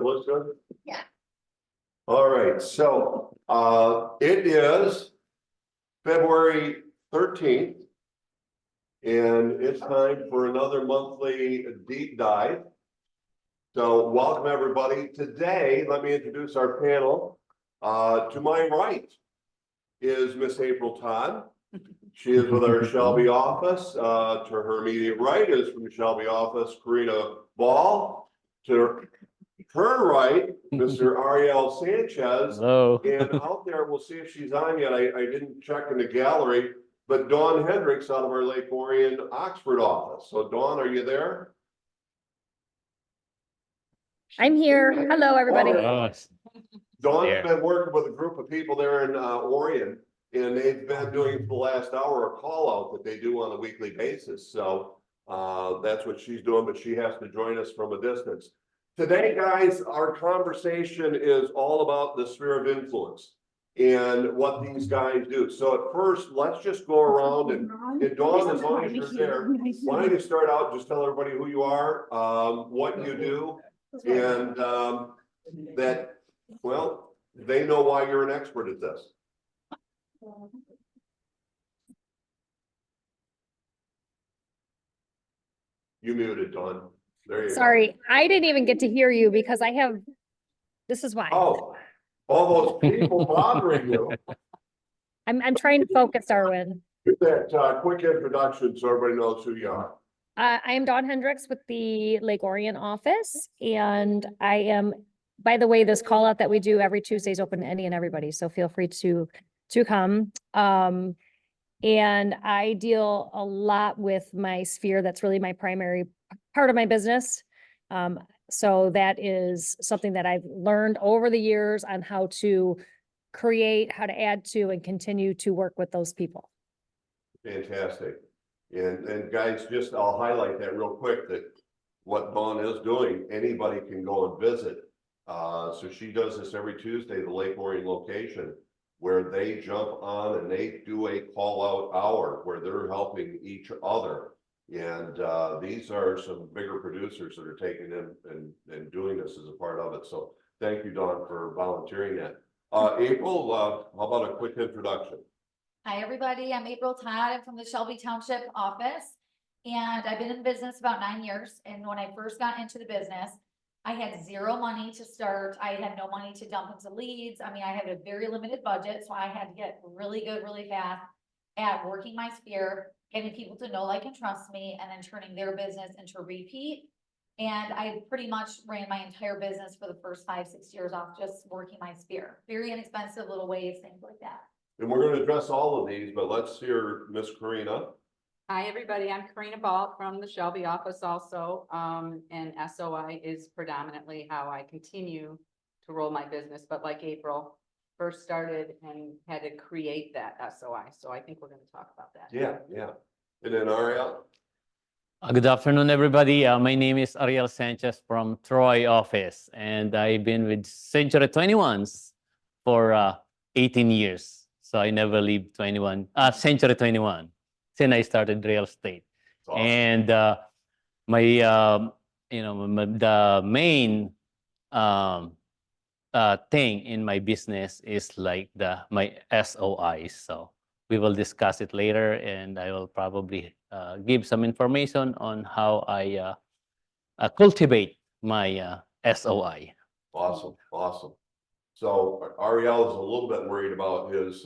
looks good? Yeah. All right, so, it is February 13th. And it's time for another monthly deep dive. So welcome, everybody. Today, let me introduce our panel. To my right is Miss April Todd. She is with our Shelby office. To her immediate right is from the Shelby office, Karina Ball. To her right, Mr. Ariel Sanchez. Hello. And out there, we'll see if she's on yet. I didn't check in the gallery, but Dawn Hendricks out of our Lake Orion Oxford office. So Dawn, are you there? I'm here. Hello, everybody. Oh, Dawn's There. been working with a group of people there in Orion, and they've been doing for the last hour a call out that they do on a weekly basis. So that's what she's doing, but she has to join us from a distance. Today, guys, our conversation is all about the sphere of influence and what these guys do. So at first, let's just go around and Dawn, as long as you're there, why don't you start out, just tell everybody who you are, what you do, and that, well, they know why you're an expert at this. You muted, Dawn. There you go. Sorry, I didn't even get to hear you because I have, this is why. Oh, all those people bothering you. I'm trying to focus, Darwin. Give that quick introduction so everybody knows who you are. I am Dawn Hendricks with the Lake Orion office, and I am, by the way, this call out that we do every Tuesday is open to any and everybody, so feel free to come. And I deal a lot with my sphere. That's really my primary part of my business. So that is something that I've learned over the years on how to create, how to add to, and continue to work with those people. Fantastic. And guys, just I'll highlight that real quick that what Dawn is doing, anybody can go and visit. So she does this every Tuesday, the Lake Orion location, where they jump on and they do a call out hour where they're helping each other. And these are some bigger producers that are taking in and doing this as a part of it. So thank you, Dawn, for volunteering that. April, how about a quick introduction? Hi, everybody. I'm April Todd. I'm from the Shelby Township office, and I've been in business about 9 years. And when I first got into the business, I had zero money to start. I had no money to dump into leads. I mean, I had a very limited budget, so I had to get really good, really fast at working my sphere, getting people to know, like, and trust me, and then turning their business into repeat. And I pretty much ran my entire business for the first 5-6 years off just working my sphere. Very inexpensive little ways, things like that. And we're going to address all of these, but let's hear Miss Karina. Hi, everybody. I'm Karina Ball from the Shelby office also. And SOI is predominantly how I continue to roll my business. But like April first started and had to create that SOI. So I think we're going to talk about that. Yeah. And then Ariel. Good afternoon, everybody. My name is Ariel Sanchez from Troy office, and I've been with Century 21s for 18 years. So I never leave Century 21 since I started real estate. Awesome. And the main thing in my business is like my SOIs. So we will discuss it later, and I will probably give some information on how I cultivate my SOI. Awesome. So Ariel is a little bit worried about his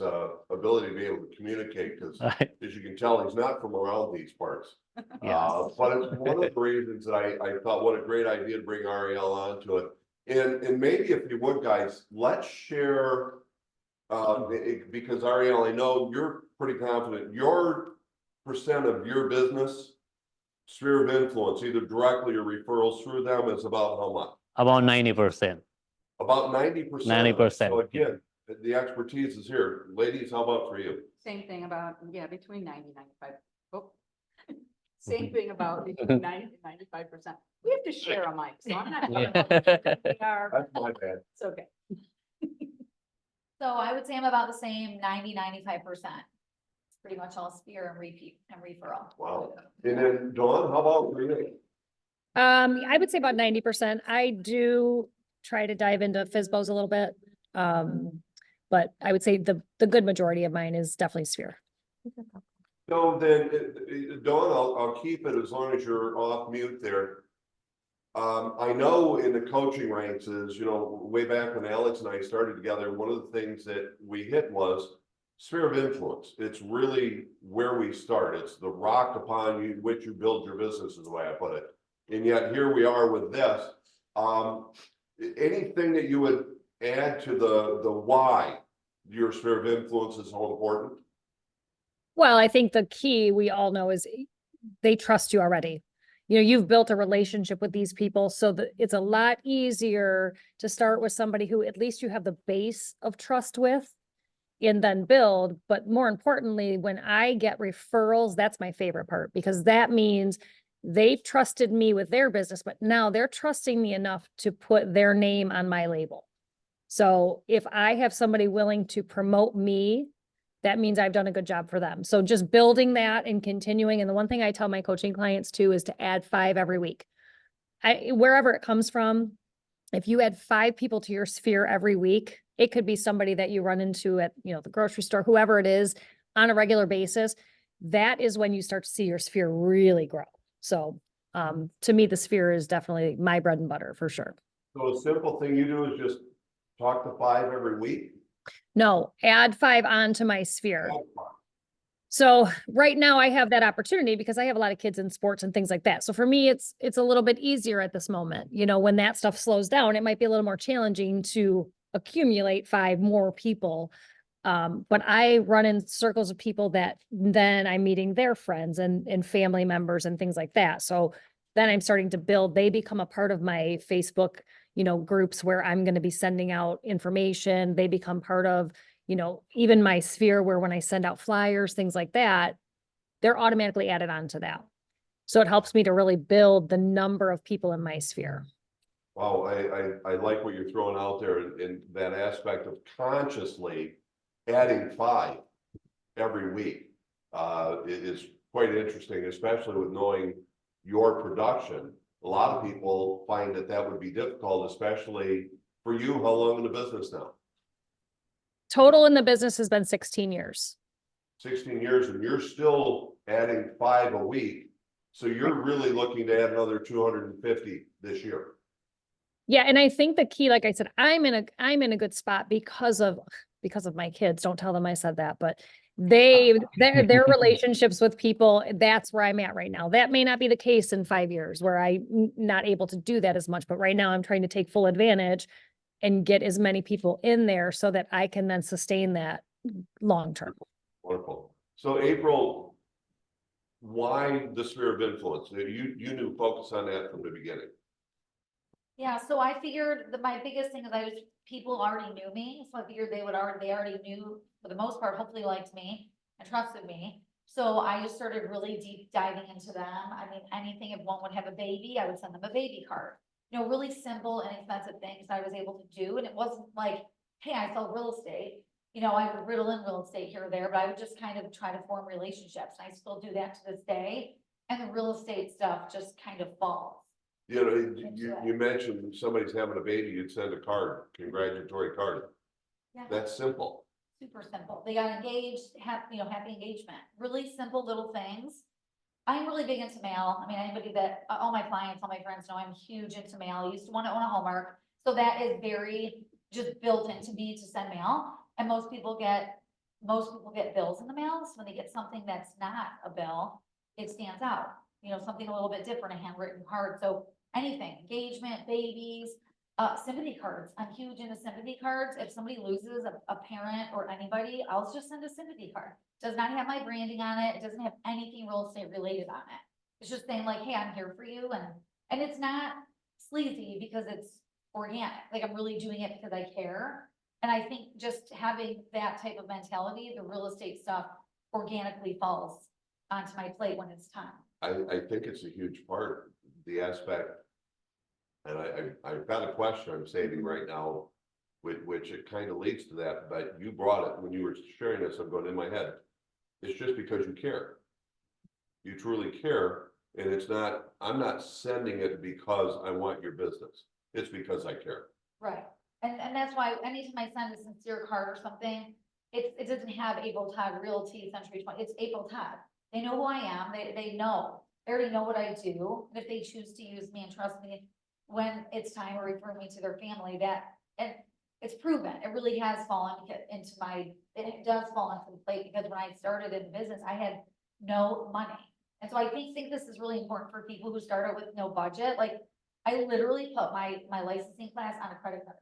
ability to be able to communicate because, as you can tell, he's not from around these parts. Yes. But it's one of the reasons that I thought what a great idea to bring Ariel onto it. And maybe if you would, guys, let's share, because Ariel, I know you're pretty confident, your percent of your business sphere of influence, either directly or referrals through them, is about how much? About 90%. About 90%. 90%. So again, the expertise is here. Ladies, how about for you? Same thing about, between 90 and 95. Oh. Same thing about between 90 and 95%. We have to share a mic, so I'm not. We are, That's my bad. it's okay. So I would say I'm about the same, 90-95%. It's pretty much all sphere and repeat and referral. Wow. And then Dawn, how about for you? I would say about 90%. I do try to dive into FSBOs a little bit. But I would say the good majority of mine is definitely Sphere. So then, Dawn, I'll keep it as long as you're off mute there. I know in the coaching ranks is, you know, way back when Alex and I started together, one of the things that we hit was sphere of influence. It's really where we start. It's the rock upon which you build your business, is the way I put it. And yet here we are with this. Anything that you would add to the why your sphere of influence is so important? Well, I think the key we all know is they trust you already. You know, you've built a relationship with these people so that it's a lot easier to start with somebody who at least you have the base of trust with and then build. But more importantly, when I get referrals, that's my favorite part because that means they've trusted me with their business, but now they're trusting me enough to put their name on my label. So if I have somebody willing to promote me, that means I've done a good job for them. So just building that and continuing. And the one thing I tell my coaching clients too is to add 5 every week. Wherever it comes from, if you add 5 people to your sphere every week, it could be somebody that you run into at, you know, the grocery store, whoever it is, on a regular basis. That is when you start to see your sphere really grow. So to me, the sphere is definitely my bread and butter for sure. So a simple thing you do is just talk to 5 every week? No, add 5 onto my sphere. So right now I have that opportunity because I have a lot of kids in sports and things like that. So for me, it's a little bit easier at this moment. You know, when that stuff slows down, it might be a little more challenging to accumulate 5 more people. But I run in circles of people that then I'm meeting their friends and family members and things like that. So then I'm starting to build, they become a part of my Facebook, you know, groups where I'm going to be sending out information. They become part of, you know, even my sphere where when I send out flyers, things like that, they're automatically added on to that. So it helps me to really build the number of people in my sphere. Wow, I like what you're throwing out there in that aspect of consciously adding 5 every week. It is quite interesting, especially with knowing your production. A lot of people find that would be difficult, especially for you. How long in the business now? Total in the business has been 16 years. 16 years, and you're still adding 5 a week. So you're really looking to add another 250 this year. Yeah, and I think the key, like I said, I'm in a good spot because of my kids. Don't tell them I said that, but their relationships with people, that's where I'm at right now. That may not be the case in 5 years where I'm not able to do that as much, but right now I'm trying to take full advantage and get as many people in there so that I can then sustain that long term. Wonderful. So April, why the sphere of influence? You knew focus on that from the beginning. Yeah, so I figured that my biggest thing is people already knew me, so I figured they already knew, for the most part, hopefully liked me and trusted me. So I just started really deep diving into them. I mean, anything, if one would have a baby, I would send them a baby card. You know, really simple and inexpensive things I was able to do. And it wasn't like, hey, I sell real estate. You know, I would riddle in real estate here or there, but I would just kind of try to form relationships. And I still do that to this day. And the real estate stuff just kind of falls. You know, you mentioned somebody's having a baby, you'd send a card, congratulatory card. Yeah. That's simple. Super simple. They got engaged, happy engagement. Really simple little things. I'm really big into mail. I mean, anybody that, all my clients, all my friends know I'm huge into mail. I used to want to own a Hallmark. So that is very just built into me to send mail. And most people get bills in the mail. So when they get something that's not a bill, it stands out. You know, something a little bit different, a handwritten card. So anything, engagement, babies, sympathy cards. I'm huge into sympathy cards. If somebody loses a parent or anybody, I'll just send a sympathy card. Does not have my branding on it. It doesn't have anything real estate related on it. It's just saying like, hey, I'm here for you. And it's not sleazy because it's organic. Like I'm really doing it because I care. And I think just having that type of mentality, the real estate stuff organically falls onto my plate when it's time. I think it's a huge part, the aspect. And I've got a question I'm saving right now, which it kind of leads to that, but you brought it when you were sharing this. I'm going in my head. It's just because you care. You truly care. And it's not, I'm not sending it because I want your business. It's because I care. that's why anytime I send a sincere card or something, it doesn't have April Todd Realty Century 20, it's April Todd. They know who I am, they know, they already know what I do, and if they choose to use me and trust me when it's time or refer me to their family, and it's proven, it really has fallen into it does fall into the plate, because when I started in business, I had no money. And so I think this is really important for people who start out with no budget, like, I literally put my licensing class on a credit card.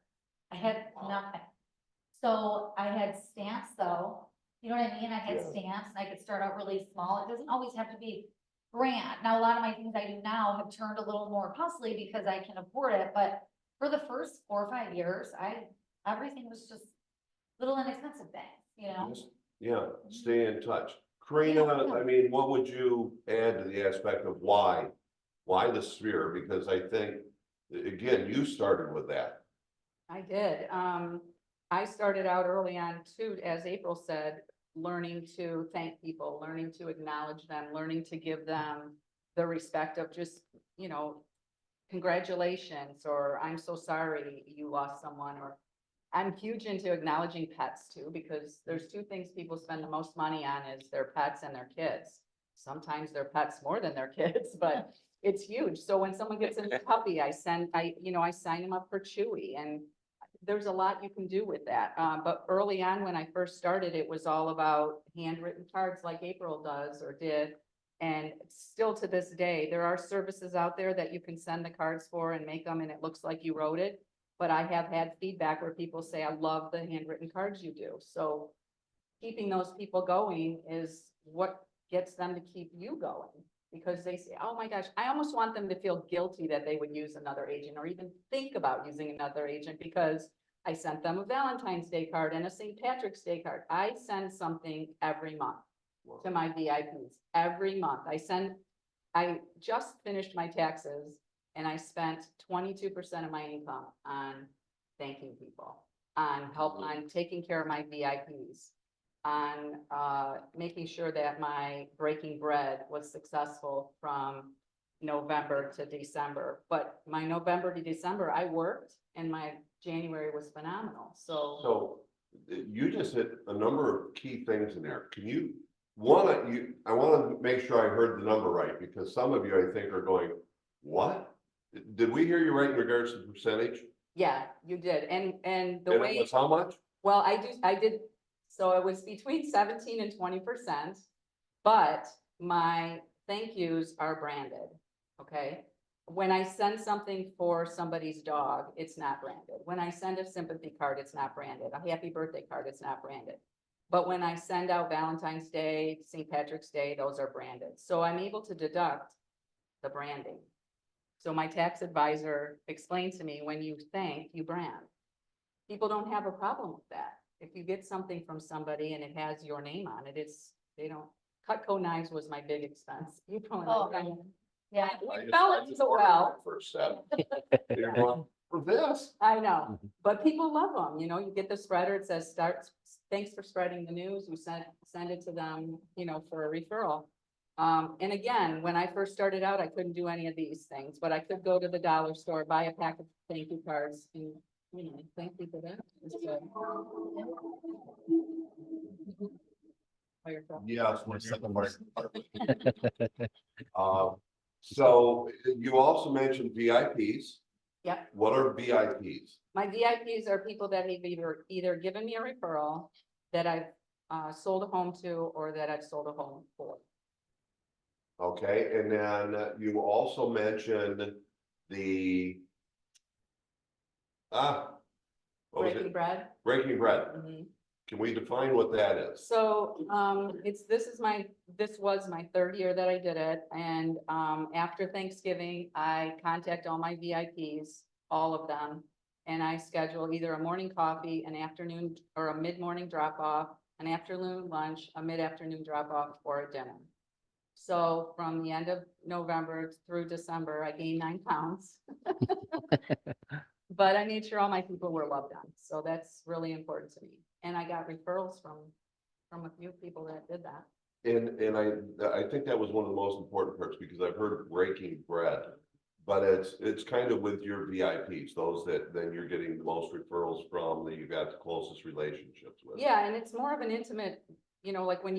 I had nothing. So I had stamps though, you know what I mean? I had Yeah. stamps and I could start out really small. It doesn't always have to be grand. Now, a lot of my things I do now have turned a little more costly because I can afford it, but for the first 4 or 5 years, everything was just little inexpensive things, you know? Just, yeah, stay in touch. Karina, I mean, what would you add to the aspect of why the sphere? Because I think, again, you started with that. I did. I started out early on too, as April said, learning to thank people, learning to acknowledge them, learning to give them the respect of just, you know, congratulations, or I'm so sorry you lost someone, or I'm huge into acknowledging pets too, because there's two things people spend the most money on is their pets and their kids. Sometimes their pets more than their kids, but it's huge. So when someone gets a new puppy, I sign them up for Chewy, and there's a lot you can do with that. But early on, when I first started, it was all about handwritten cards like April does or did. And still to this day, there are services out there that you can send the cards for and make them and it looks like you wrote it. But I have had feedback where people say, I love the handwritten cards you do. So keeping those people going is what gets them to keep you going. Because they say, oh my gosh, I almost want them to feel guilty that they would use another agent or even think about using another agent, because I sent them a Valentine's Day card and a St. Patrick's Day card. I send something every month to my VIPs, every month. I just finished my taxes and I spent 22% of my income on thanking people, on taking care of my VIPs, on making sure that my breaking bread was successful from November to December. But my November to December, I worked, and my January was phenomenal. So you just hit a number of key things in there. Can you, I want to make sure I heard the number right, because some of you I think are going, what? Did we hear you right in regards to the percentage? Yeah, you did. And the And way. it was how much? Well, I did, so it was between 17 and 20%, but my thank yous are branded, okay? When I send something for somebody's dog, it's not branded. When I send a sympathy card, it's not branded. A happy birthday card, it's not branded. But when I send out Valentine's Day, St. Patrick's Day, those are branded. So I'm able to deduct the branding. So my tax advisor explained to me, when you thank, you brand. People don't have a problem with that. If you get something from somebody and it has your name on it, they don't, Cutco knives was my big expense. You probably Oh, like, yeah. we fell it so well. First set. You're going, for this? I know, but people love them, you know, you get the spreader, it says thanks for spreading the news, we send it to them, you know, for a referral. And again, when I first started out, I couldn't do any of these things, but I could go to the dollar store, buy a pack of thank you cards and, you know, thank you for that. Yes. my second part. So you also mentioned VIPs. Yep. What are VIPs? My VIPs are people that have either given me a referral that I've sold a home to or that I've sold a home for. Okay, and then you also mentioned the what was Breaking it? bread. Breaking bread. Mhm. Can we define what that is? So, this was my third year that I did it, and, after Thanksgiving, I contact all my VIPs, all of them. And I schedule either a morning coffee, an afternoon or a mid-morning drop off, an afternoon lunch, a mid-afternoon drop off, or a dinner. So from the end of November through December, I gained 9 pounds. But I made sure all my people were loved on, so that's really important to me. And I got referrals from a few people that did that. And I think that was one of the most important parts, because I've heard breaking bread. But it's kind of with your VIPs, those that then you're getting the most referrals from, that you've got the closest relationships with. Yeah, and it's more of an intimate, you know, like when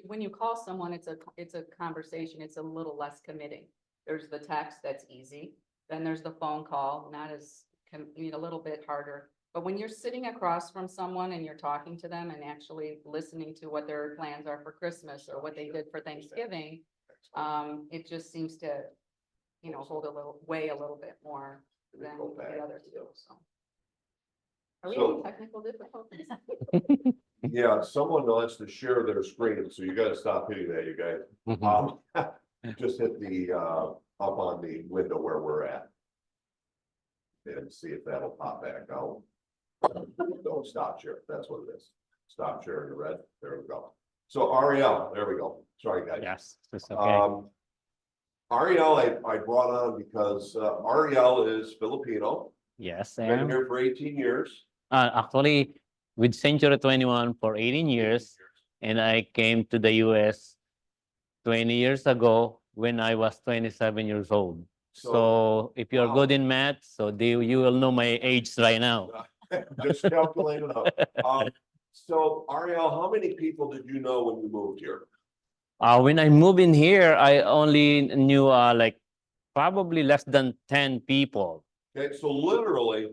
when you call someone, it's a conversation, it's a little less committing. There's the text, that's easy. Then there's the phone call, not as, a little bit harder. But when you're sitting across from someone and you're talking to them and actually listening to what their plans are for Christmas or what they did for Thanksgiving, it just seems to, hold weigh a little bit more than Go the back. other two, so. Are we So- having technical difficulties? Yeah, someone wants to share their screen, so you gotta stop hitting that, you guys. Just hit the, up on the window where we're at. And see if that'll pop back out. Don't stop share, that's what it is. Stop sharing the red, there we go. So Ariel, there we go, sorry guys. Yes, it's okay. Ariel, I brought on because Ariel is Filipino, Yes, I been am. here for 18 years. Actually, with Century 21 for 18 years, and I came to the US 20 years ago when I was 27 years old. So if you're good wow. in math, so you will know my age right now. Just calculate it out. So Ariel, how many people did you know when you moved here? When I moved in here, I only knew like probably less than 10 people, Okay, so literally,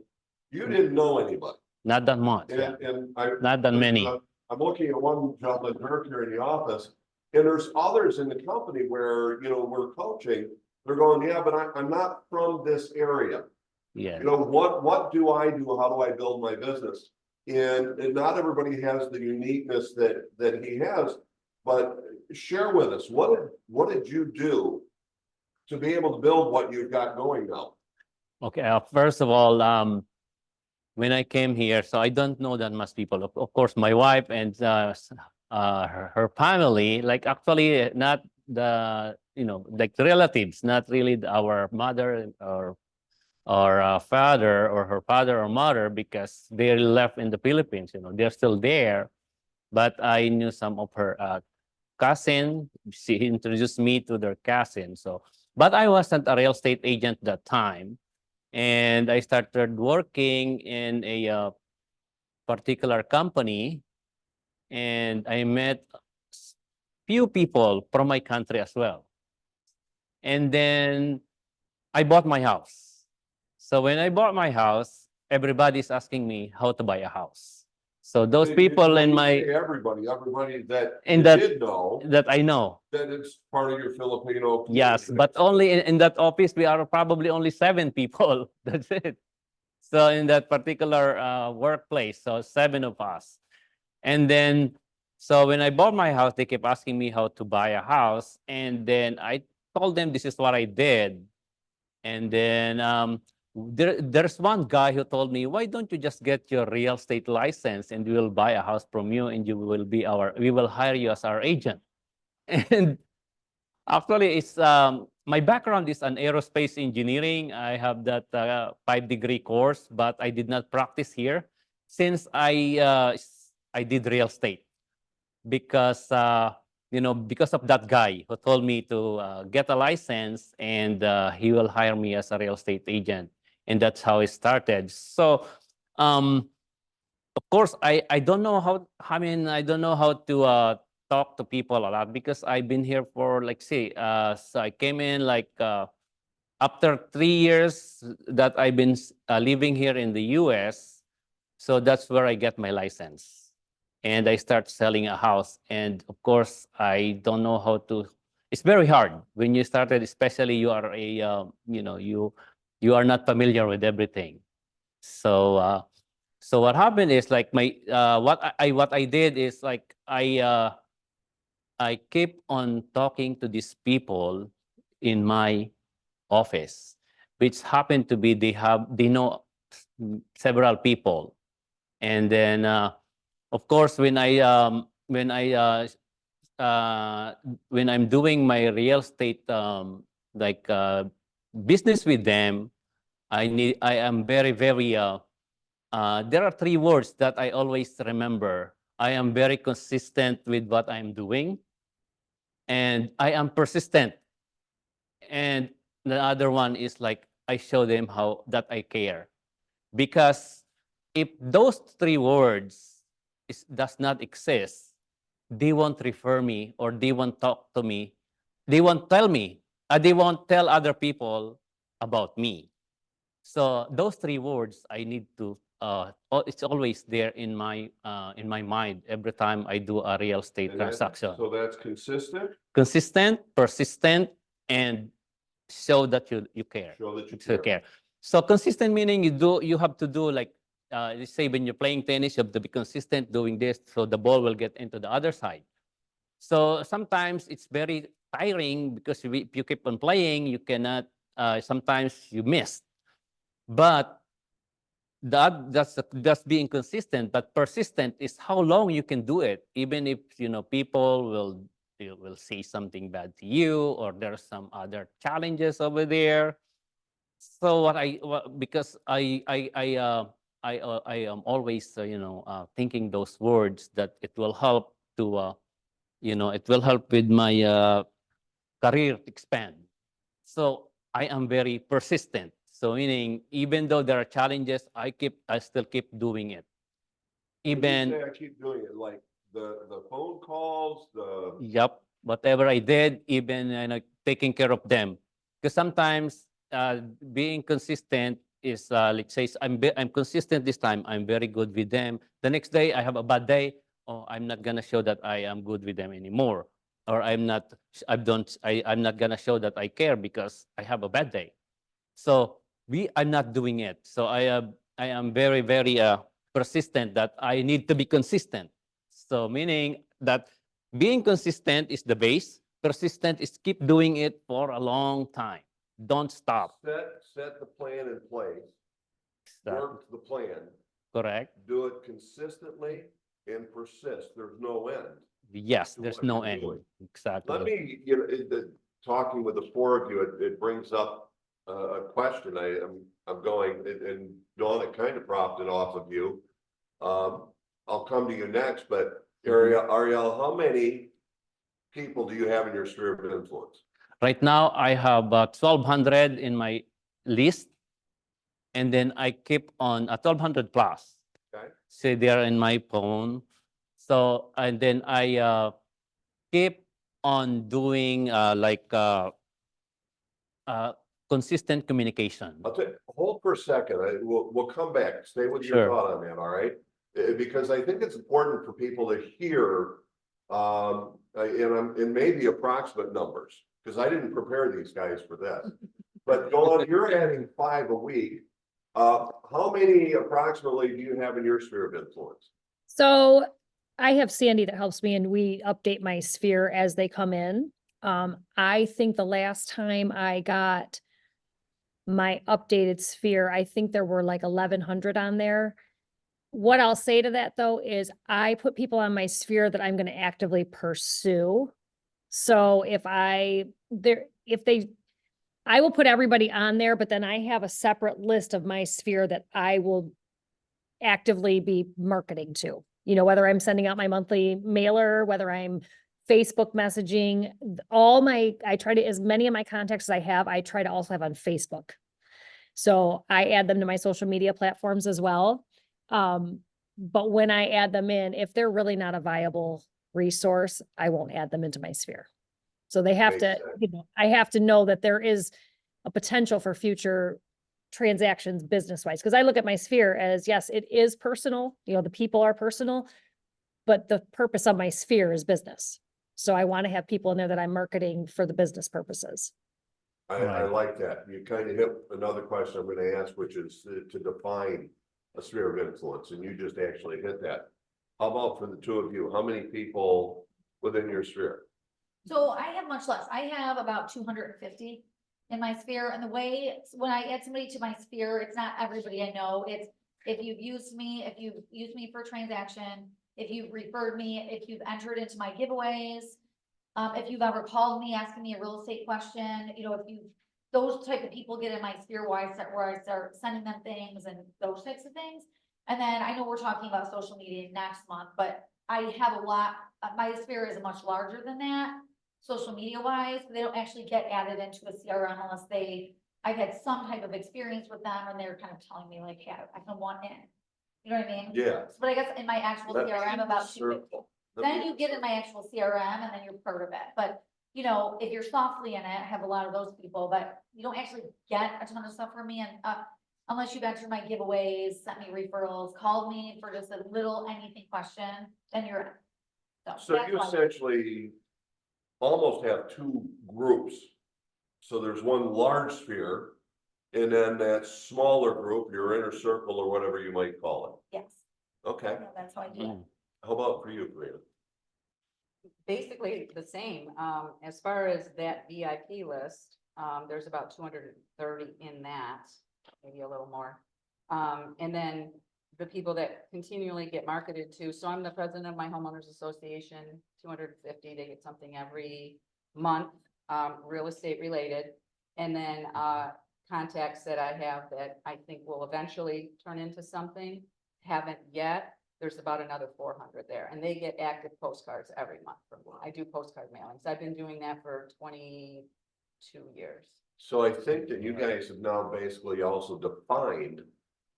you didn't know anybody. not that much. Yeah. And I. Not that many. I'm looking at one gentleman, Dirk, here in the office, and there's others in the company where, we're coaching. They're going, yeah, but I'm not from this area. Yeah. What do I do? How do I build my business? And not everybody has the uniqueness that he has, but share with us, what did you do to be able to build what you've got going now? Okay. First of all, when I came here, so I don't know that much people. Of course, my wife and her family, like actually not the, like relatives, not really our mother or father or her father or mother, because they left in the Philippines. They're still there. But I knew some of her cousin. She introduced me to their cousin. So, but I wasn't a real estate agent that time. And I started working in a particular company, and I met few people from my country as well. And then I bought my house. So when I bought my house, everybody's asking me how to buy a house. So those people in my Everybody that In you that- did know that I know. that it's part of your Filipino. Yes, community. but only in that office, we are probably only 7 people. That's it. So in that particular workplace, so 7 of us. And then, so when I bought my house, they kept asking me how to buy a house. And then I told them this is what I did. And then there's one guy who told me, why don't you just get your real estate license and we will buy a house from you and we will hire you as our agent. And actually, it's my background is an aerospace engineering. I have that 5-degree course, but I did not practice here since I did real estate because because of that guy who told me to get a license and he will hire me as a real estate agent, and that's how it started. So, of course, I don't know how. I mean, I don't know how to talk to people a lot because I've been here for so I came in after 3 years that I've been living here in the US. So that's where I get my license. And I start selling a house. And of course, I don't know how to. It's very hard when you started, especially you are you are not familiar with everything. So so what happened is like what I did is like I keep on talking to these people in my office, which happen to be they know several people. And then of course when I'm doing my real estate business with them, I am very there are 3 words that I always remember. I am very consistent with what I'm doing, and I am persistent. And the other one is like I show them how that I care. Because if those three words does not exist, they won't refer me or they won't talk to me. They won't tell me. They won't tell other people about me. So those three words I need to. It's always there in my mind every time I do a real estate And that- transaction. So that's consistent, Consistent, persistent, and show that you care. show that you So care. care. So consistent meaning you have to do like let's say when you're playing tennis, you have to be consistent doing this so the ball will get into the other side. So sometimes it's very tiring because if you keep on playing, you cannot. Sometimes you miss, but that's being consistent. But persistent is how long you can do it, even if people will say something bad to you or there's some other challenges over there. So because I am always thinking those words that it will help to it will help with my career to expand. So I am very persistent. So meaning even though there are challenges, I still keep doing it. When you Even say I keep doing it, like the phone calls, Yep, whatever I did, even taking care of them. Because sometimes being consistent is, let's say, I'm consistent this time. I'm very good with them. The next day, I have a bad day. Oh, I'm not gonna show that I am good with them anymore, or I'm not. I'm not gonna show that I care because I have a bad day. So I'm not doing it. So I am very very persistent that I need to be consistent. So meaning that being consistent is the base. Persistent is keep doing it for a long time. Don't stop. set the plan in place, That- work the plan, correct? do it consistently and persist. There's no end. Yes, To there's what no you're end. doing. Exactly. Let me, talking with the four of you, it brings up a question. I'm going, and Dawn, it kind of prompted off of you. I'll come to you next, but Ariel, how many people do you have in your sphere of influence? Right now, I have 1,200 in my list, and then I keep on 1,200 plus. Okay. Say they are in my phone. So and then I keep on doing consistent communication. I'll take, hold for a second. We'll come back. Stay with your Sure. thought on that, all right? Because I think it's important for people to hear, and maybe approximate numbers, because I didn't prepare these guys for this. But Dawn, you're adding 5 a week. How many approximately do you have in your sphere of influence? So I have Sandy that helps me and we update my sphere as they come in. I think the last time I got my updated sphere, I think there were like 1,100 on there. What I'll say to that though is I put people on my sphere that I'm going to actively pursue. So I will put everybody on there, but then I have a separate list of my sphere that I will actively be marketing to. Whether I'm sending out my monthly mailer, whether I'm Facebook messaging, I try to, as many of my contacts as I have, I try to also have on Facebook. So I add them to my social media platforms as well. But when I add them in, if they're really not a viable resource, I won't add them into my sphere. So they have to, Makes I have to know that there is a potential for future transactions business-wise. Because I look at my sphere as, yes, it is personal, the people are personal, but the purpose of my sphere is business. So I want to have people in there that I'm marketing for the business purposes. I Right. like that. You kind of hit another question I'm gonna ask, which is to define a sphere of influence, and you just actually hit that. How about for the two of you, how many people within your sphere? So I have much less. I have about 250 in my sphere, and the way, when I add somebody to my sphere, it's not everybody I know. It's if you've used me for a transaction, if you've referred me, if you've entered into my giveaways, if you've ever called me asking me a real estate question, those type of people get in my sphere where I start sending them things and those types of things. And then I know we're talking about social media next month, but I have a lot, my sphere is much larger than that. social media wise, they don't actually get added into a CRM unless I've had some type of experience with them and they're kind of telling me like, yeah, I can want in. You know what I mean? Yeah. But I guess in my actual Let me CRM about circle. then you get in my actual CRM and then you're part of it. But, you know, if you're softly in it, I have a lot of those people, but you don't actually get a ton of stuff from me and, unless you've entered my giveaways, sent me referrals, called me for just a little anything question, then you're in. So that's you why- essentially almost have two groups. So there's one large sphere, and then that smaller group, your inner circle or whatever you might call Yes, it. Okay, yeah, that's how I do it. Mm. how about for you, Karina? Basically the same, as far as that VIP list, there's about 230 in that, maybe a little more. And then the people that continually get marketed to, so I'm the president of my homeowners association, 250, they get something every month, real estate related. And then, contacts that I have that I think will eventually turn into something, haven't yet. There's about another 400 there, and they get active postcards every month from me. I do postcard mailings. I've been doing that for 22 years. So I think that you guys have now basically also defined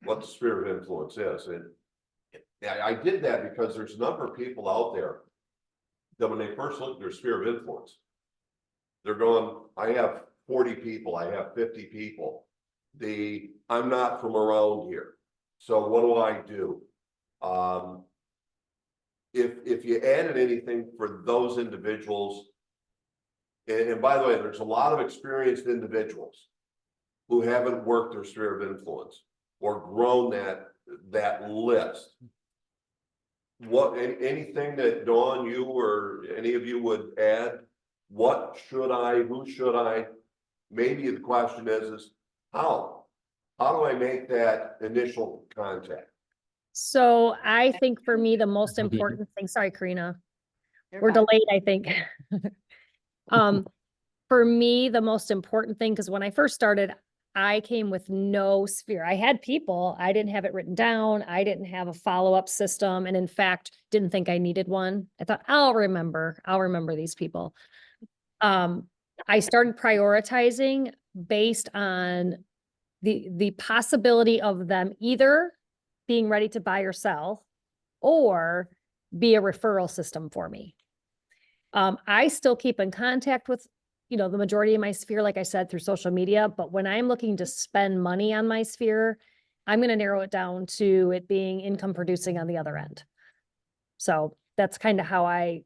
what the sphere of influence is, and I did that because there's a number of people out there that when they first look at their sphere of influence, they're going, I have 40 people, I have 50 people. I'm not from around here, so what do I do? If you added anything for those individuals, and by the way, there's a lot of experienced individuals who haven't worked their sphere of influence or grown that list. Anything that Dawn, you or any of you would add? What should I, who should I? Maybe the question is how? How do I make that initial contact? So I think for me, the most important thing, sorry, Karina, You're we're fine. delayed, I think. For me, the most important thing, because when I first started, I came with no sphere. I had people, I didn't have it written down. I didn't have a follow-up system. And in fact, didn't think I needed one. I thought, I'll remember these people. I started prioritizing based on the possibility of them either being ready to buy or sell or be a referral system for me. I still keep in contact with, the majority of my sphere, like I said, through social media, but when I'm looking to spend money on my sphere, I'm going to narrow it down to it being income producing on the other end. So that's kind of how I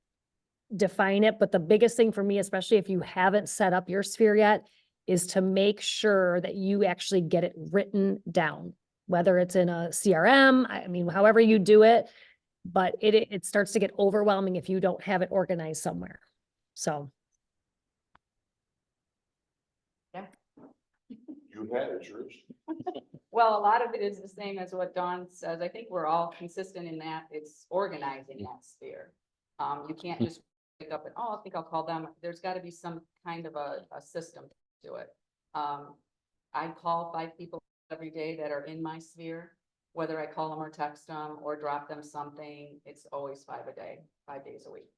define it. But the biggest thing for me, especially if you haven't set up your sphere yet, is to make sure that you actually get it written down, whether it's in a CRM, I mean, however you do it, but it starts to get overwhelming if you don't have it organized somewhere. So. You had it, yours. Well, a lot of it is the same as what Dawn says. I think we're all consistent in that it's organizing that sphere. You can't just pick up and, I think I'll call them. There's got to be some kind of a system to it. I call 5 people every day that are in my sphere, whether I call them or text them or drop them something. It's always 5 a day, 5 days a week.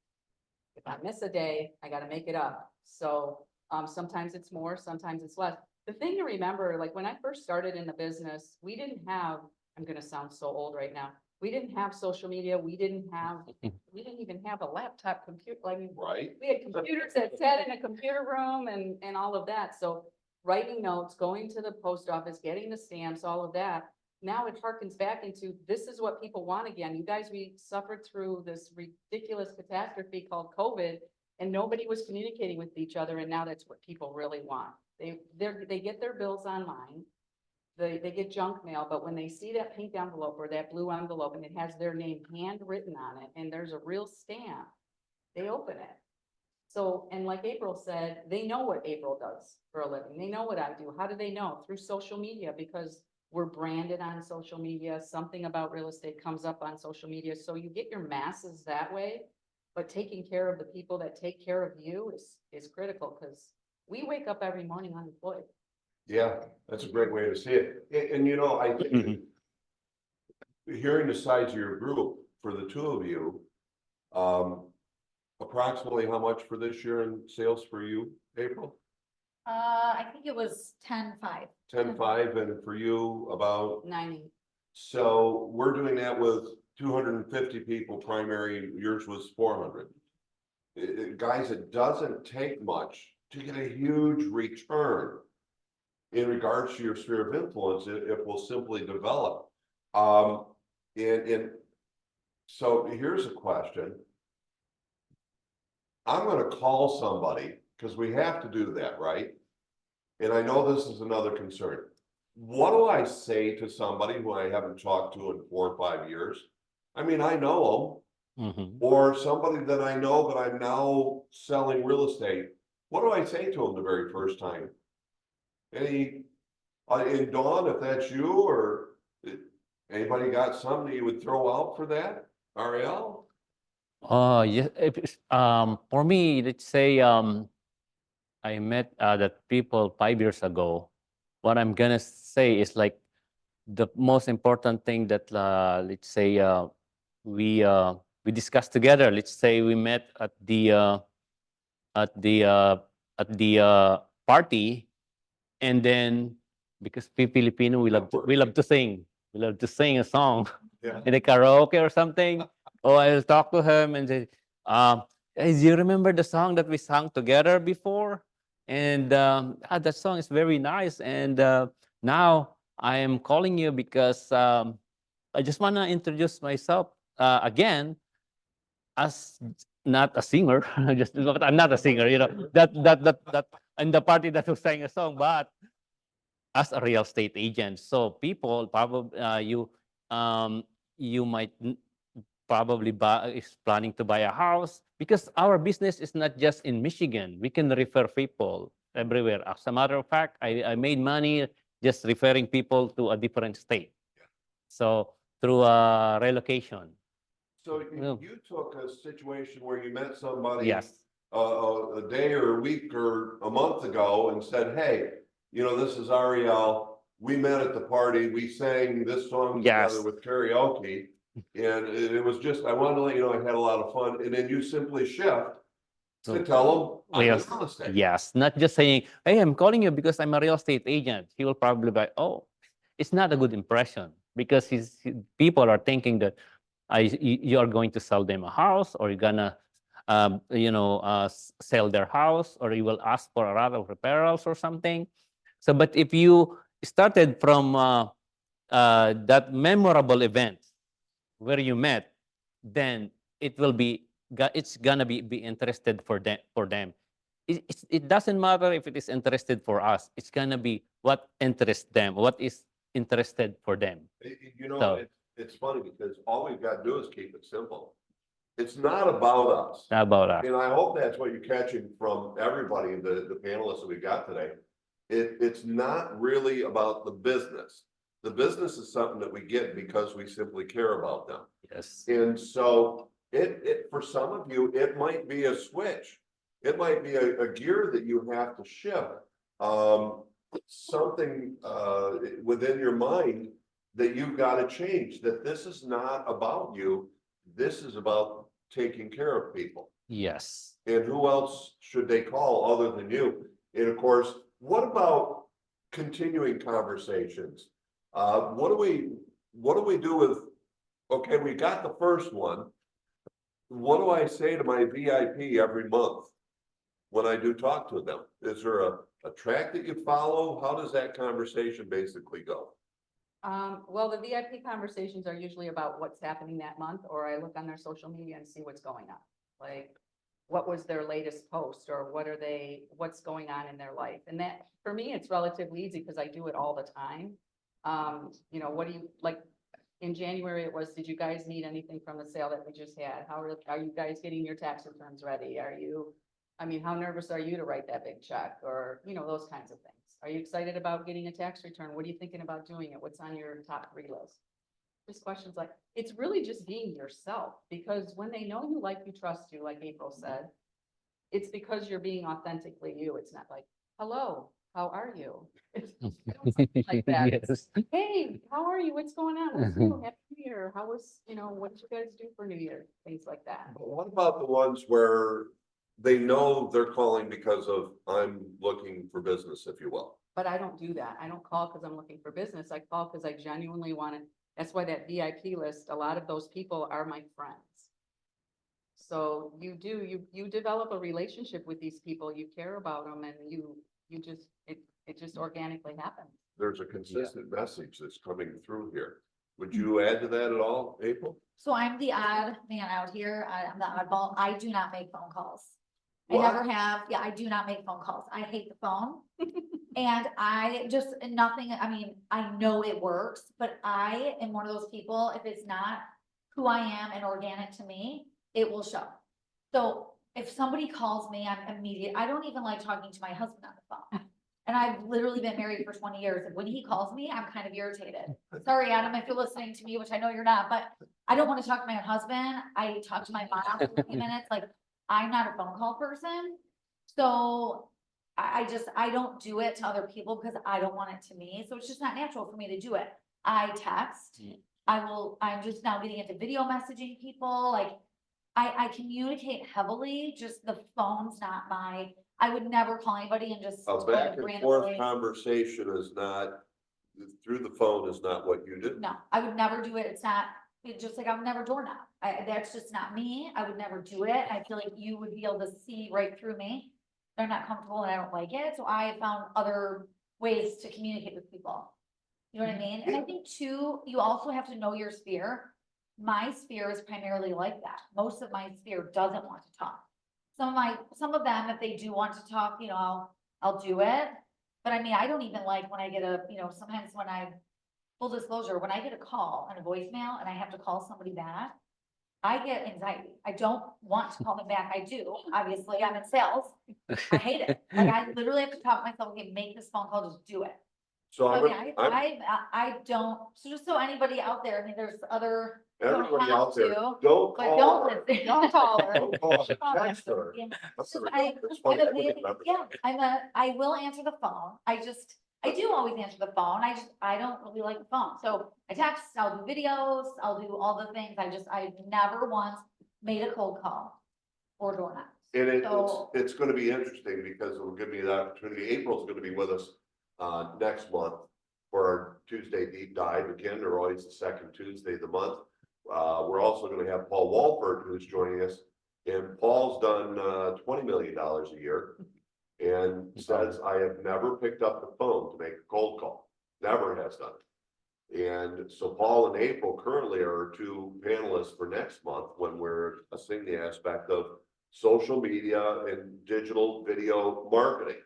If I miss a day, I got to make it up. So sometimes it's more, sometimes it's less. The thing to remember, like when I first started in the business, we didn't have, I'm going to sound so old right now. We didn't have social media. We didn't even have a laptop computer. Like Right. we had computers that sat in a computer room and all of that. So writing notes, going to the post office, getting the stamps, all of that. Now it harkens back into, this is what people want again. You guys, we suffered through this ridiculous catastrophe called COVID and nobody was communicating with each other. And now that's what people really want. They get their bills online. They get junk mail, but when they see that pink envelope or that blue envelope and it has their name handwritten on it and there's a real stamp, they open it. So, and like April said, they know what April does for a living. They know what I do. How do they know? Through social media, because we're branded on social media. Something about real estate comes up on social media. So you get your masses that way, but taking care of the people that take care of you is critical because we wake up every morning unemployed. Yeah, that's a great way to see it. And I think that hearing the sides of your group for the two of you, a approximately how much for this year in sales for you, April? I think it was 10-5. 10.5, and for you about, 90. so we're doing that with 250 people primary, yours was 400. Guys, it doesn't take much to get a huge return in regards to your sphere of influence, if we'll simply develop. And so here's a question. I'm gonna call somebody, because we have to do that, right? And I know this is another concern. What do I say to somebody who I haven't talked to in 4 or 5 years? I mean, I know them, Mhm. or somebody that I know, but I'm now selling real estate. What do I say to them the very first time? Any, and Dawn, if that's you, or anybody got something you would throw out for that? Ariel? Yeah, for me, let's say, I met that people 5 years ago. What I'm gonna say is like the most important thing that let's say we discussed together. Let's say we met at the uh, party, and then because Filipino we love to sing. We love to sing a song Yeah. in a karaoke or something. Or I'll talk to him and say, hey, do you remember the song that we sang together before? And that song is very nice. And now I am calling you because I just want to introduce myself again as not a singer. I'm not a singer, that in the party that who sang a song, but as a real estate agent. So people probably you might probably is planning to buy a house because our business is not just in Michigan. We can refer people everywhere. As a matter of fact, I made money just referring people to a different state. So through relocation. So No. you took a situation where you met somebody Yes. a day or a week or a month ago and said, hey, this is Ariel. We met at the party. We sang this song together Yes. with karaoke. And it was just, I wanted to let you know I had a lot of fun. And then you simply shift to So- tell them I'm in Yes. real estate. Yes. Not just saying, hey, I'm calling you because I'm a real estate agent. He will probably be, oh, it's not a good impression because people are thinking that you are going to sell them a house, or you're gonna sell their house, or you will ask for a lot of referrals or something. So but if you started from that memorable event where you met, then it's gonna be interested for them. It doesn't matter if it is interested for us. It's gonna be what interests them, what is interested for them. So- It's funny because all we've got to do is keep it simple. It's not about us. How about us? And I hope that's what you're catching from everybody, the panelists that we got today. It's not really about the business. The business is something that we get because we simply care about them. Yes. And so for some of you, it might be a switch. It might be a gear that you have to shift. Something within your mind that you've got to change, that this is not about you. This is about taking care of people. Yes. And who else should they call other than you? And of course, what about continuing conversations? What do we do with, okay, we got the first one. What do I say to my VIP every month when I do talk to them? Is there a track that you follow? How does that conversation basically go? Well, the VIP conversations are usually about what's happening that month, or I look on their social media and see what's going on. Like, what was their latest post, or what's going on in their life? And that, for me, it's relatively easy because I do it all the time. What do you, like, in January it was, did you guys need anything from the sale that we just had? How are you guys getting your tax returns ready? How nervous are you to write that big check, or, those kinds of things? Are you excited about getting a tax return? What are you thinking about doing it? What's on your top 3 list? Just questions like, it's really just being yourself, because when they know you, like you, trust you, like April said, it's because you're being authentically you. It's not like, hello, how are you? Something like that. It's, Yes. hey, how are you? What's going on? What's new? Happy New Year. How was, what did you guys do for New Year? Things like that. But what about the ones where they know they're calling because of, I'm looking for business, if you will? But I don't do that. I don't call because I'm looking for business. I call because I genuinely want to, that's why that VIP list, a lot of those people are my friends. So you develop a relationship with these people, you care about them and you just, it just organically happens. There's a consistent message that's coming through here. Would you add to that at all, April? So I'm the odd man out here. I'm the oddball. I do not make phone calls. I What? never have. Yeah, I do not make phone calls. I hate the phone. And I just, nothing, I mean, I know it works, but I am one of those people, if it's not who I am and organic to me, it will show. So if somebody calls me, I'm immediate. I don't even like talking to my husband on the phone. And I've literally been married for 20 years. And when he calls me, I'm kind of irritated. Sorry, Adam, if you're listening to me, which I know you're not, but I don't want to talk to my own husband. I talk to my mom for a few minutes, like, I'm not a phone call person. So I don't do it to other people because I don't want it to me. So it's just not natural for me to do it. I text. I'm just now getting into video messaging people, like, I communicate heavily, just the phone's not I would never call anybody and just. A tell back them and forth randomly. conversation is not, through the phone is not what you do. No, I would never do it. It's not, it's just like I would never door knock. That's just not me. I would never do it. I feel like you would be able to see right through me. They're not comfortable and I don't like it. So I found other ways to communicate with people. You know what I mean? And I think too, you also have to know your sphere. My sphere is primarily like that. Most of my sphere doesn't want to talk. Some of them, if they do want to talk, I'll do it. But I mean, I don't even like when I get sometimes full disclosure, when I get a call and a voicemail and I have to call somebody back, I get anxiety. I don't want to call them back. I do, obviously, I'm in sales. I hate it. Like, I literally have to talk myself, okay, make this phone call, just do it. So So, I'm, I don't, so just so anybody out there, I mean, there's other, you don't everybody have out there, to, don't but call don't her. listen. Don't call her. Don't call her, Call her. text her. Yeah. That's Just, what I, it's funny, I'm a I wouldn't big- remember yeah, I will answer the phone. I do always answer the phone. I don't really like the phone. So I text, I'll do videos, I'll do all the things. I've never once made a cold call or door knock. And So- it's gonna be interesting because it will give me the opportunity, April's gonna be with us next month for our Tuesday deep dive. Again, they're always the second Tuesday of the month. We're also gonna have Paul Walford, who's joining us, and Paul's done $20 million a year. And says, I have never picked up the phone to make a cold call, never has done it. And so Paul and April currently are our two panelists for next month when we're assessing the aspect of social media and digital video marketing.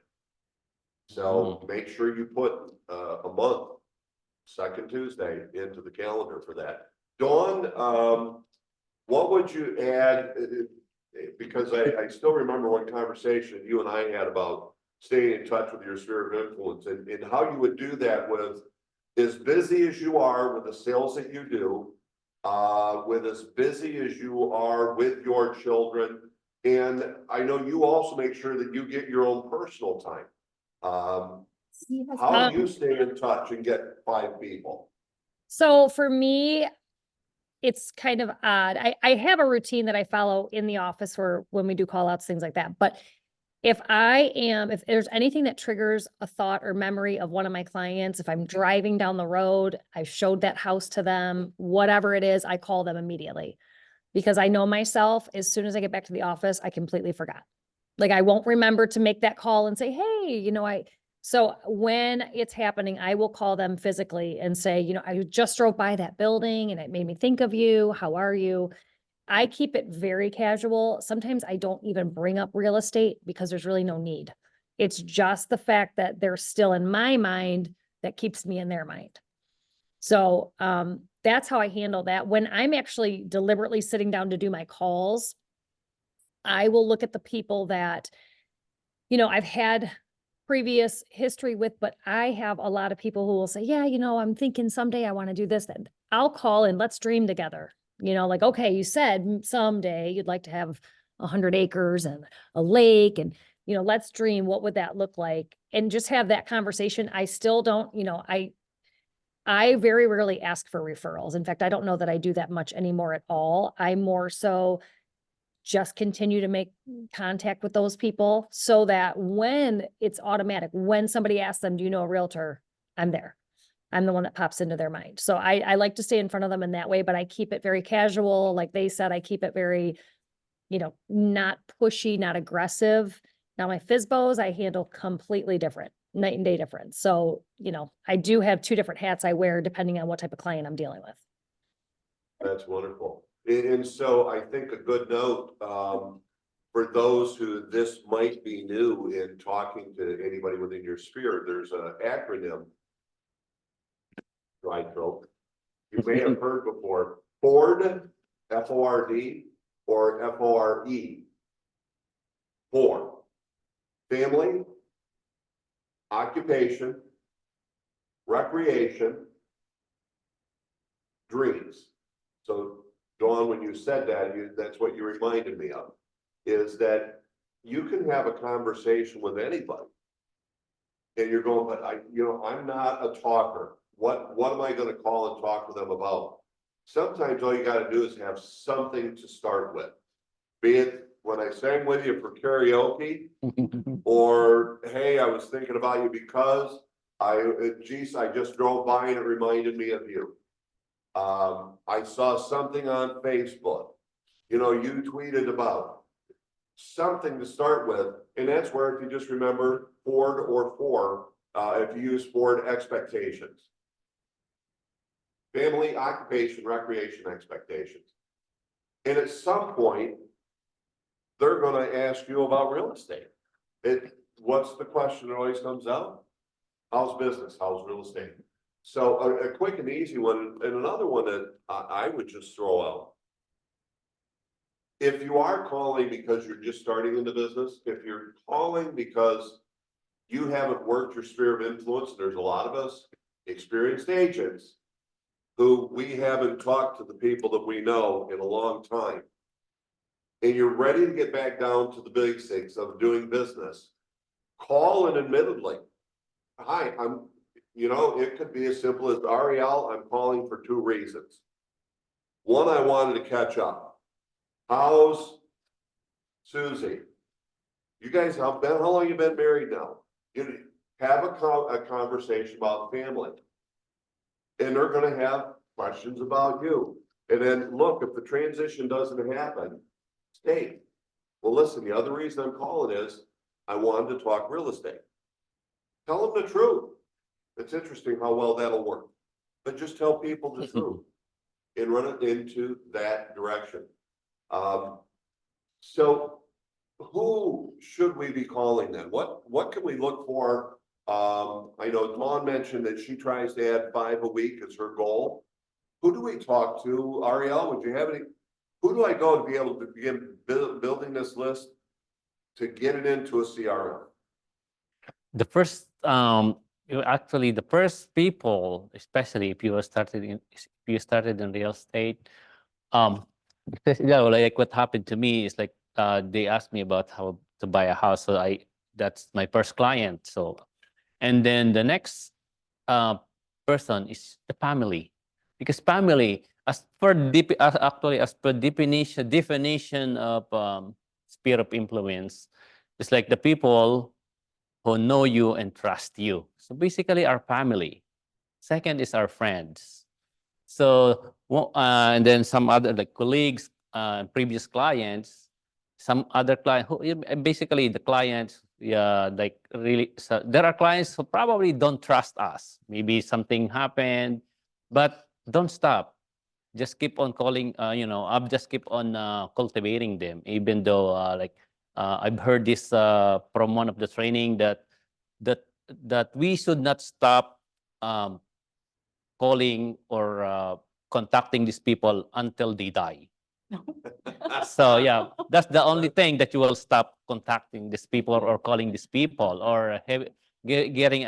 So make sure you put a month, second Tuesday into the calendar for that. Dawn, what would you add? Because I still remember one conversation you and I had about staying in touch with your sphere of influence and how you would do that with as busy as you are with the sales that you do, with as busy as you are with your children. And I know you also make sure that you get your own personal time. How do you stay in touch and get 5 people? So for me, it's kind of odd. I have a routine that I follow in the office for when we do call outs, things like that. But if there's anything that triggers a thought or memory of one of my clients, if I'm driving down the road, I've showed that house to them, whatever it is, I call them immediately. Because I know myself, as soon as I get back to the office, I completely forgot. Like, I won't remember to make that call and say, hey, so when it's happening, I will call them physically and say, I just drove by that building and it made me think of you. How are you? I keep it very casual. Sometimes I don't even bring up real estate because there's really no need. It's just the fact that they're still in my mind that keeps me in their mind. So that's how I handle that. When I'm actually deliberately sitting down to do my calls, I will look at the people that, I've had previous history with, but I have a lot of people who will say, yeah, I'm thinking someday I want to do this. Then I'll call and let's dream together. Like, okay, you said someday you'd like to have 100 acres and a lake and, let's dream. What would that look like? and just have that conversation. I still don't, I very rarely ask for referrals. In fact, I don't know that I do that much anymore at all. I more so just continue to make contact with those people so that when it's automatic, when somebody asks them, do you know a realtor? I'm there. I'm the one that pops into their mind. So I like to stay in front of them in that way, but I keep it very casual. Like they said, I keep it very, not pushy, not aggressive. Now my FSBOs, I handle completely different, night and day difference. So, I do have two different hats I wear depending on what type of client I'm dealing with. That's wonderful. And so I think a good note, for those who this might be new in talking to anybody within your sphere, there's an acronym. Dry throat. You may have heard before, FORD, F-O-R-D, or F-O-R-E. FOR, family, occupation, recreation, dreams. So Dawn, when you said that, that's what you reminded me of, is that you can have a conversation with anybody. And you're going, but I'm not a talker. What am I gonna call and talk to them about? Sometimes all you gotta do is have something to start with. Be it when I sang with you for karaoke, or, hey, I was thinking about you because I just drove by and it reminded me of you. I saw something on Facebook, you tweeted about something to start with. And that's where, if you just remember FORD or FOR, if you use FORD, expectations. Family, occupation, recreation, expectations. And at some point, they're gonna ask you about real estate. What's the question that always comes out? How's business? How's real estate? So a quick and easy one, and another one that I would just throw out. If you are calling because you're just starting in the business, if you're calling because you haven't worked your sphere of influence, there's a lot of us experienced agents who we haven't talked to the people that we know in a long time. And you're ready to get back down to the basics of doing business, call and admittedly, hi, it could be as simple as, Ariel, I'm calling for two reasons. One, I wanted to catch up. How's Susie? You guys, how long you been married now? You have a conversation about family. And they're gonna have questions about you. And then look, if the transition doesn't happen, stay. Well, listen, the other reason I'm calling is I wanted to talk real estate. Tell them the truth. It's interesting how well that'll work. But just tell people the truth and run it into that direction. So who should we be calling then? What can we look for? I know Dawn mentioned that she tries to add 5 a week as her goal. Who do we talk to? Ariel, would you have any? Who do I go to be able to begin building this list to get it into a CRM? The first, actually, the first people, especially if you started in real estate, like what happened to me is like they asked me about how to buy a house, so that's my first client. So, and then the next person is the family, because family, as per definition of sphere of influence, it's like the people who know you and trust you. So basically our family. Second is our friends. So, and then some other like colleagues, previous clients, some other client basically the clients, like really, so there are clients who probably don't trust us. Maybe something happened, but don't stop. Just keep on calling, I'll just keep on cultivating them, even though I've heard this from one of the training that we should not stop calling or contacting these people until they die. So yeah, that's the only thing that you will stop contacting these people or calling these people or getting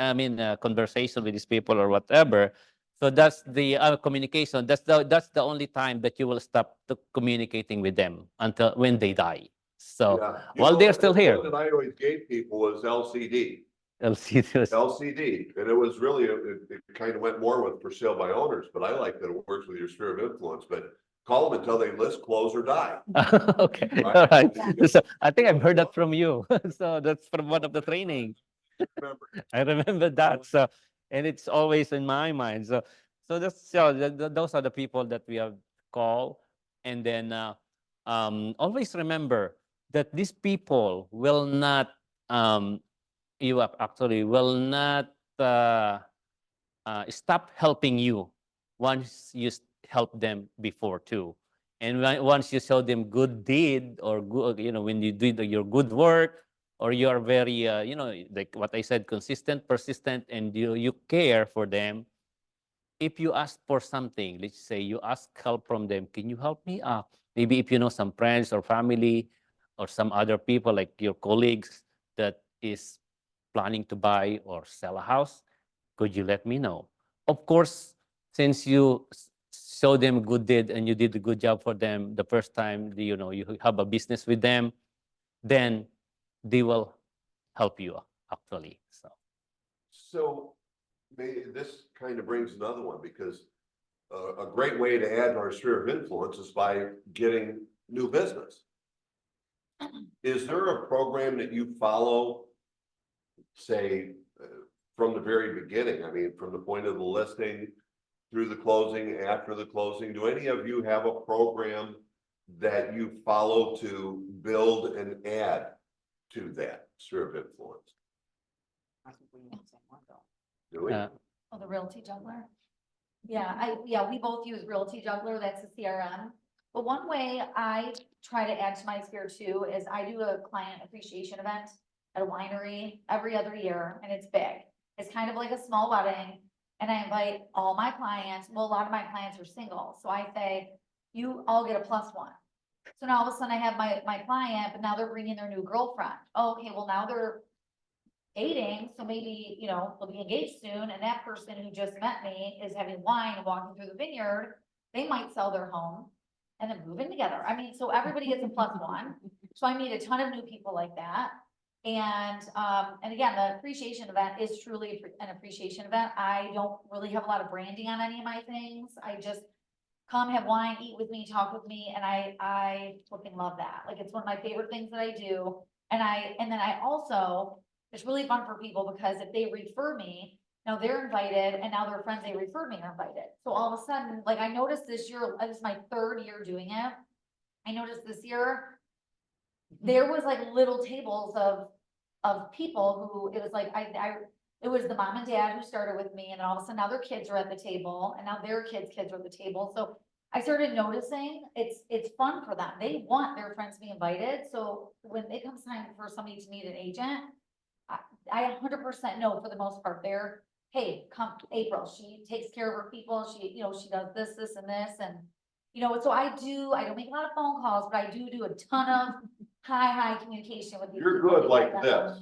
conversation with these people or whatever. So that's the communication. That's the only time that you will stop communicating with them until when they die. So Yeah. while they're still here. That I always gave people was LCD. LCD was- LCD, and it was really, it kind of went more with for sale by owners, but I like that it works with your sphere of influence, but call them until they list, close, or die. Okay, Right. all right. So I think I've heard that from you. So that's from one of the training. Remember, I remember that. So, and it's always in my mind. So that's, so those are the people that we have called. And then, always remember that these people will not, actually will not, stop helping you once you help them before too. And once you show them good deed or good, when you do your good work, or you are very, like what I said, consistent, persistent, and you care for them. If you ask for something, let's say you ask help from them, can you help me? Maybe if you know some friends or family or some other people like your colleagues that is planning to buy or sell a house, could you let me know? Of course, since you show them good deed and you did a good job for them the first time, you have a business with them, then they will help you actually. So this kind of brings another one, because a great way to add to our sphere of influence is by getting new business. Is there a program that you follow, say, from the very beginning? I mean, from the point of the listing through the closing, after the closing, do any of you have a program that you follow to build and add to that sphere of influence? I think we need the same one though. Do we? Oh, the Realty Juggler? Yeah, we both use Realty Juggler, that's the CRM. But one way I try to add to my sphere too is I do a client appreciation event at a winery every other year, and it's big. It's kind of like a small wedding, and I invite all my clients, well, a lot of my clients are single, so I say, you all get a +1. So now all of a sudden I have my client, but now they're bringing their new girlfriend. Oh, okay, well, now they're dating, so maybe, they'll be engaged soon, and that person who just met me is having wine and walking through the vineyard. They might sell their home and then move in together. I mean, so everybody gets a +1. So I meet a ton of new people like that. And again, the appreciation event is truly an appreciation event. I don't really have a lot of branding on any of my things. I just come have wine, eat with me, talk with me, and I fucking love that. Like, it's one of my favorite things that I do. And then I also, it's really fun for people because if they refer me, now they're invited, and now their friends they referred me are invited. So all of a sudden, like, I noticed this year, this is my 3rd year doing it. I noticed this year, there was like little tables of people who, it was like, it was the mom and dad who started with me, and then all of a sudden now their kids are at the table, and now their kids are at the table. So I started noticing it's fun for them. They want their friends to be invited. So when it comes time for somebody to meet an agent, I 100% know for the most part, they're, hey, come April, she takes care of her people. She, she does this, and this, and so I don't make a lot of phone calls, but I do a ton of high communication with these You're people. good like this.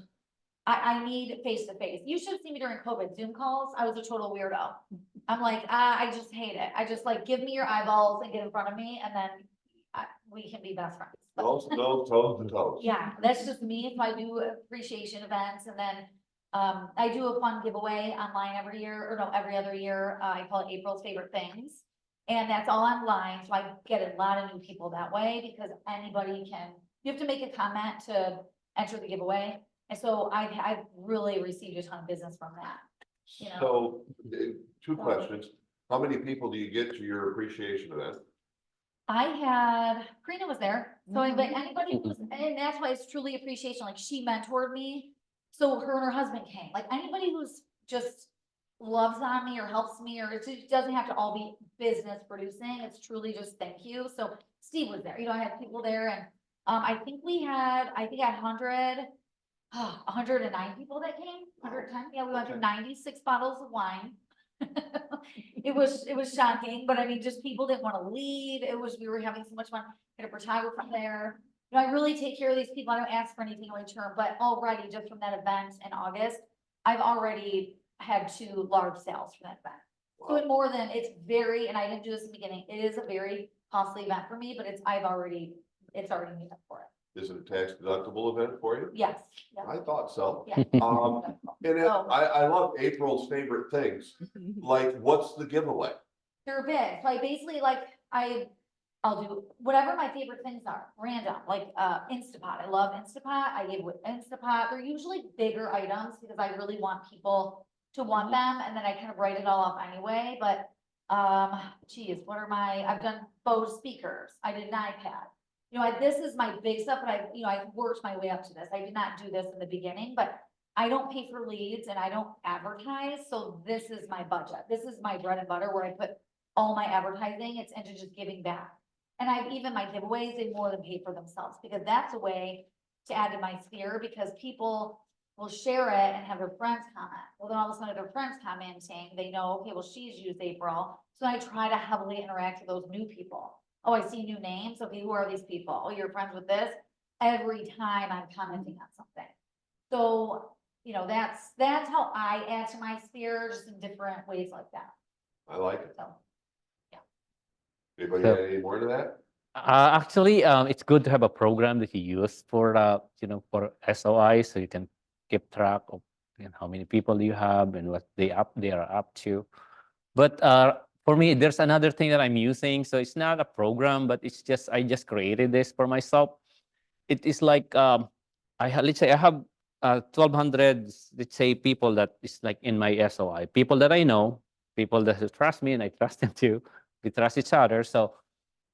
I need face to face. You should have seen me during COVID Zoom calls. I was a total weirdo. I'm like, I just hate it. I just like, give me your eyeballs and get in front of me, and then we can be best friends. But- Toes to toes, toes to toes. Yeah, that's just me. So I do appreciation events, and then I do a fun giveaway online every year, or no, every other year. I call it April's Favorite Things. And that's all online, so I get a lot of new people that way, because anybody can, you have to make a comment to enter the giveaway. And so I've really received a ton of business from that. So, 2 questions. How many people do you get to your appreciation event? I had, Karina was there, so I invite anybody who's, and that's why it's truly appreciation, like, she mentored me. So her and her husband came, like, anybody who's just loves on me or helps me, or it doesn't have to all be business producing, it's truly just thank you. So Steve was there, I had people there, and I think I had 109 people that came, 110, yeah, we went through 96 bottles of wine. It was shocking, but I mean, just people didn't want to leave. We were having so much fun. Had a photographer there. I really take care of these people. I don't ask for anything in return, but already just from that event in August, I've already had 2 large sales for that event. So it more than, it's very, and I didn't do this in the beginning, it is a very costly event for me, but it's already made up for it. Is it a tax deductible event for you? Yes, yeah, I thought so. yeah. And Oh. I love April's favorite things, like what's the giveaway? They're big, like basically like I'll do whatever my favorite things are, random, like Instapot. I love Instapot. I give with Instapot. They're usually bigger items because I really want people to want them and then I kind of write it all up anyway, but geez, I've done Bose speakers. I did an iPad. You know, this is my big stuff, but I worked my way up to this. I did not do this in the beginning, but I don't pay for leads and I don't advertise. So this is my budget. This is my bread and butter where I put all my advertising. It's into just giving back. And even my giveaways, they more than pay for themselves because that's a way to add to my sphere because people will share it and have their friends comment. Well, then all of a sudden their friends commenting, they know, okay, well, she's used April. So I try to heavily interact with those new people. Oh, I see new names. Okay, who are these people? Oh, you're friends with this? Every time I'm commenting on something. So, you know, that's how I add to my sphere, just in different ways like that. I like it. So, Anybody So- add any more to that? Actually, it's good to have a program that you use for, for SOI, so you can keep track of how many people you have and what they are up to. But for me, there's another thing that I'm using. So it's not a program, but it's just I just created this for myself. It is like let's say I have 1,200, let's say, people that is like in my SOI, people that I know, people that trust me, and I trust them too. We trust each other. So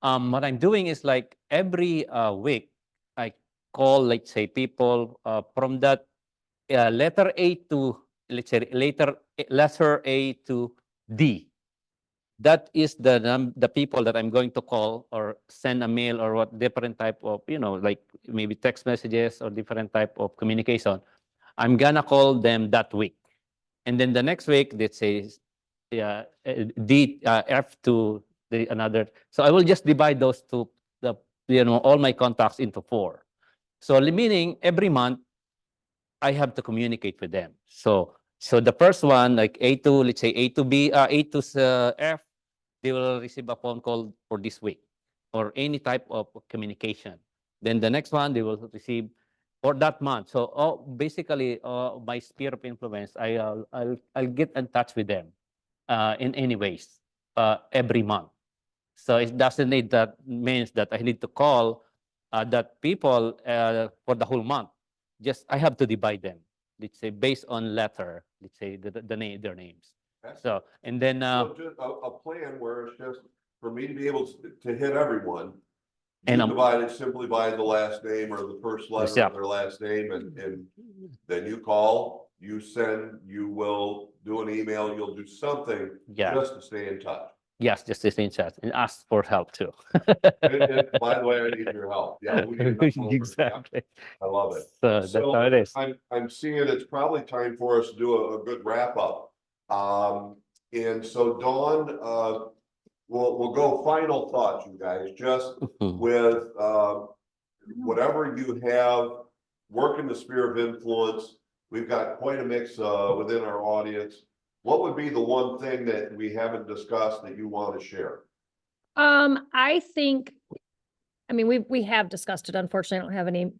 what I'm doing is like every week, I call, let's say, people from that letter A to, let's say, letter A to D. That is the people that I'm going to call or send a mail or what different type of, like maybe text messages or different type of communication. I'm gonna call them that week. And then the next week, let's say, F to another. So I will just divide those two, all my contacts into 4. So meaning every month I have to communicate with them. So the first one, like A to, let's say A to B, A to F, they will receive a phone call for this week or any type of communication. Then the next one they will receive for that month. So basically, my sphere of influence, I'll get in touch with them in any ways every month. So it doesn't need that means that I need to call that people for the whole month. Just I have to divide them. Let's say based on letter. Let's say the name, their names. So and then So just a plan where it's just for me to be able to hit everyone. And, You divide it simply by the last name or the first letter Yeah. of their last name and then you call, you send, you will do an email, you'll do something yeah, just to stay in touch. yes, just stay in chat and ask for help too. And by the way, I need your help. Yeah, we need enough over. Yeah, Exactly. I love it. So that's how it is. I'm seeing it's probably time for us to do a good wrap up. And so Dawn, we'll go final thoughts, you guys, just with, whatever you have, work in the sphere of influence. We've got quite a mix, within our audience. What would be the one thing that we haven't discussed that you want to share? I think, I mean, we have discussed it. Unfortunately, I don't have any,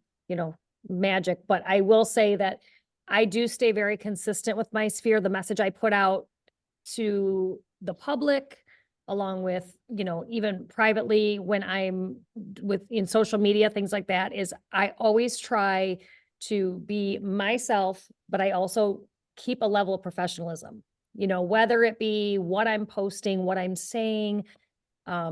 magic, but I will say that I do stay very consistent with my sphere. The message I put out to the public, along with, even privately when I'm in social media, things like that, is I always try to be myself, but I also keep a level of professionalism, whether it be what I'm posting, what I'm saying. I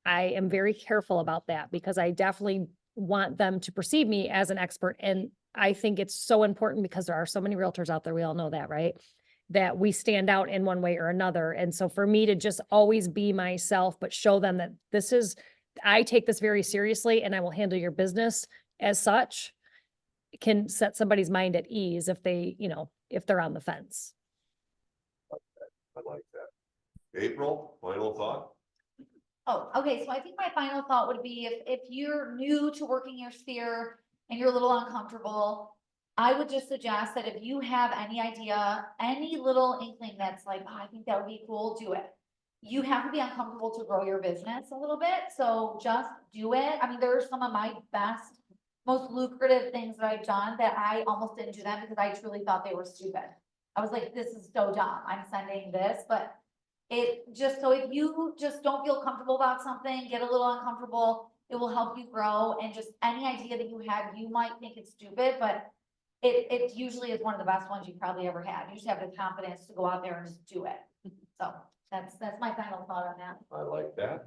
am very careful about that because I definitely want them to perceive me as an expert. And I think it's so important because there are so many realtors out there. We all know that, right? That we stand out in one way or another. And so for me to just always be myself, but show them that I take this very seriously and I will handle your business as such, can set somebody's mind at ease if they, if they're on the fence. I like that. April, final thought? Oh, okay, so I think my final thought would be if you're new to working your sphere and you're a little uncomfortable, I would just suggest that if you have any idea, any little inkling that's like, oh, I think that would be cool, do it. You have to be uncomfortable to grow your business a little bit, so just do it. I mean, there are some of my best most lucrative things that I've done that I almost didn't do them because I truly thought they were stupid. I was like, this is so dumb. I'm sending this, but it just, so if you just don't feel comfortable about something, get a little uncomfortable, it will help you grow, and just any idea that you have, you might think it's stupid, but it usually is one of the best ones you probably ever had. You just have the confidence to go out there and just do it. So that's my final thought on that. I like that.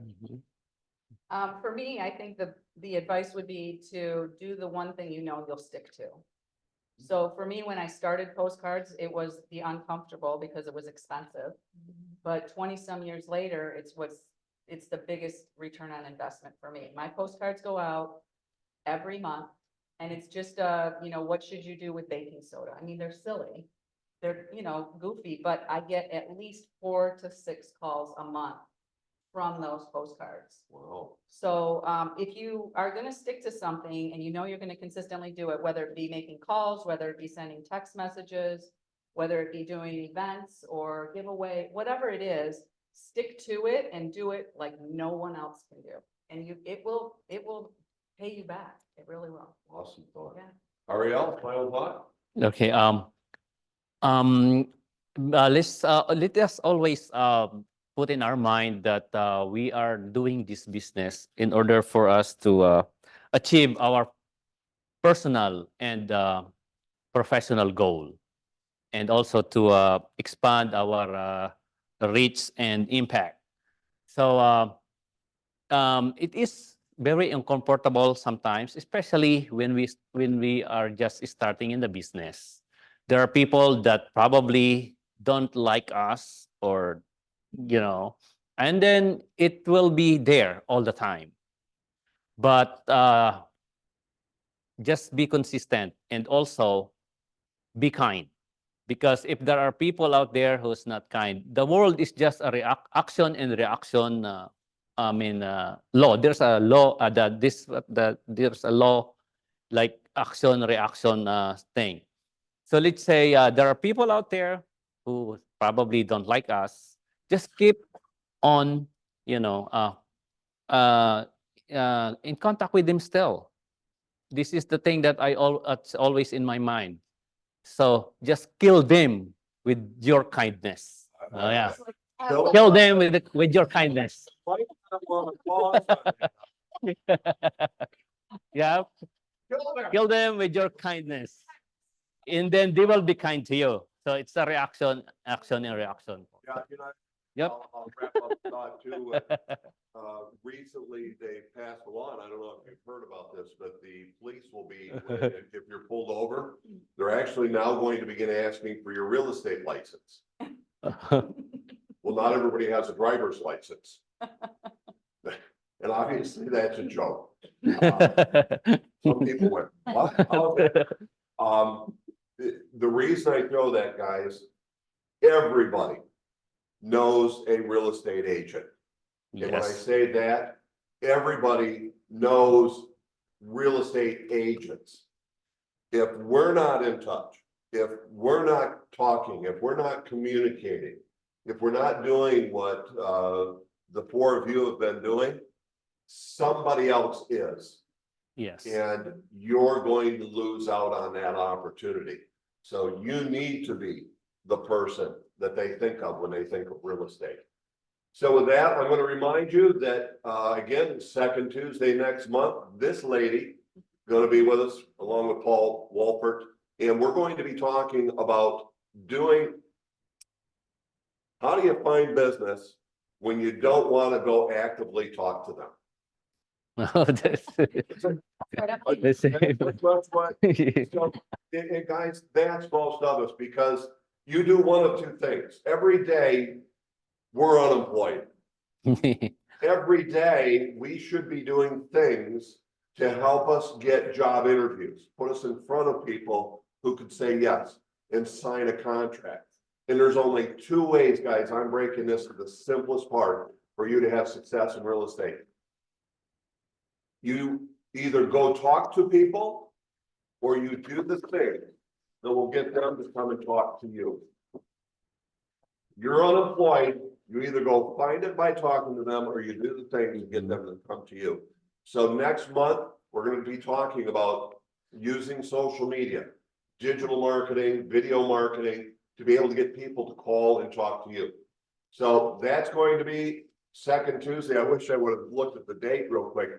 For me, I think the advice would be to do the one thing you know you'll stick to. So for me, when I started postcards, it was the uncomfortable because it was expensive. But 20-some years later, it's the biggest return on investment for me. My postcards go out every month, and it's just, what should you do with baking soda? I mean, they're silly. They're, goofy, but I get at least 4 to 6 calls a month from those postcards. Wow. So, if you are gonna stick to something and you know you're gonna consistently do it, whether it be making calls, whether it be sending text messages, whether it be doing events or giveaway, whatever it is, stick to it and do it like no one else can do. And it will pay you back. It really will. Awesome thought. Yeah. Ariel, final thought? Okay, let us always put in our mind that we are doing this business in order for us to achieve our personal and professional goal, and also to expand our reach and impact. So it is very uncomfortable sometimes, especially when we are just starting in the business. There are people that probably don't like us, or and then it will be there all the time. But just be consistent, and also be kind. Because if there are people out there who's not kind, the world is just a action and reaction. Law. There's a law there's a law like action reaction thing. So let's say there are people out there who probably don't like us. Just keep on, in contact with them still. This is the thing that it's always in my mind. So just kill them with your kindness. Oh, yeah. Kill Kill them with your kindness. Yeah. Kill them with your kindness. And then they will be kind to you. So it's a reaction, action, and reaction. Yeah, Yep. I'll wrap up the thought too. Recently, they passed a law, and I don't know if you've heard about this, but the police will be, if you're pulled over, they're actually now going to begin asking for your real estate license. Well, not everybody has a driver's license. And obviously, that's a joke. Some people went, what? The reason I throw that, guys, everybody knows a real estate agent. And when I Yes. say that, everybody knows real estate agents. If we're not in touch, if we're not talking, if we're not communicating, if we're not doing what the 4 of you have been doing, somebody else is. Yes. And you're going to lose out on that opportunity. So you need to be the person that they think of when they think of real estate. So with that, I'm going to remind you that, again, second Tuesday next month, this lady is going to be with us along with Paul Wolfert. And we're going to be talking about how do you find business when you don't want to go actively talk to them? Right up to you. That's That's what, so, and guys, that's most of us, because you do one of 2 things. Every day, we're unemployed. Every day, we should be doing things to help us get job interviews, put us in front of people who could say yes and sign a contract. And there's only 2 ways, guys. I'm breaking this to the simplest part for you to have success in real estate. You either go talk to people, or you do the thing that will get them to come and talk to you. You're unemployed, you either go find it by talking to them, or you do the thing to get them to come to you. So next month, we're gonna be talking about using social media, digital marketing, video marketing, to be able to get people to call and talk to you. So that's going to be second Tuesday. I wish I would have looked at the date real quick.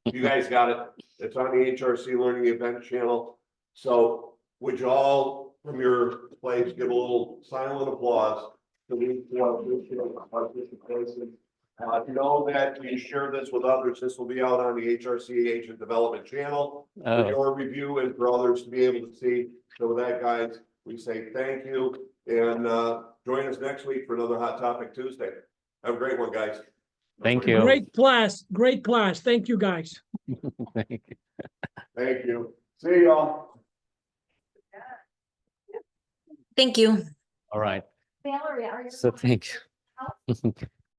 You guys got it. It's on the HRC Learning Event Channel. So would you all, from your place, give a little silent applause to these participants? Know that you share this with others. This will be out on the HRC Agent Development Channel for Oh, your review and for others to be able to see. So with that, guys, we say thank you and join us next week for another Hot Topic Tuesday. Have a great one, guys. thank you. Great class, great class. Thank you, guys. Thank you. Thank you. See y'all. Thank you. All right. Valerie, are you? So thank you.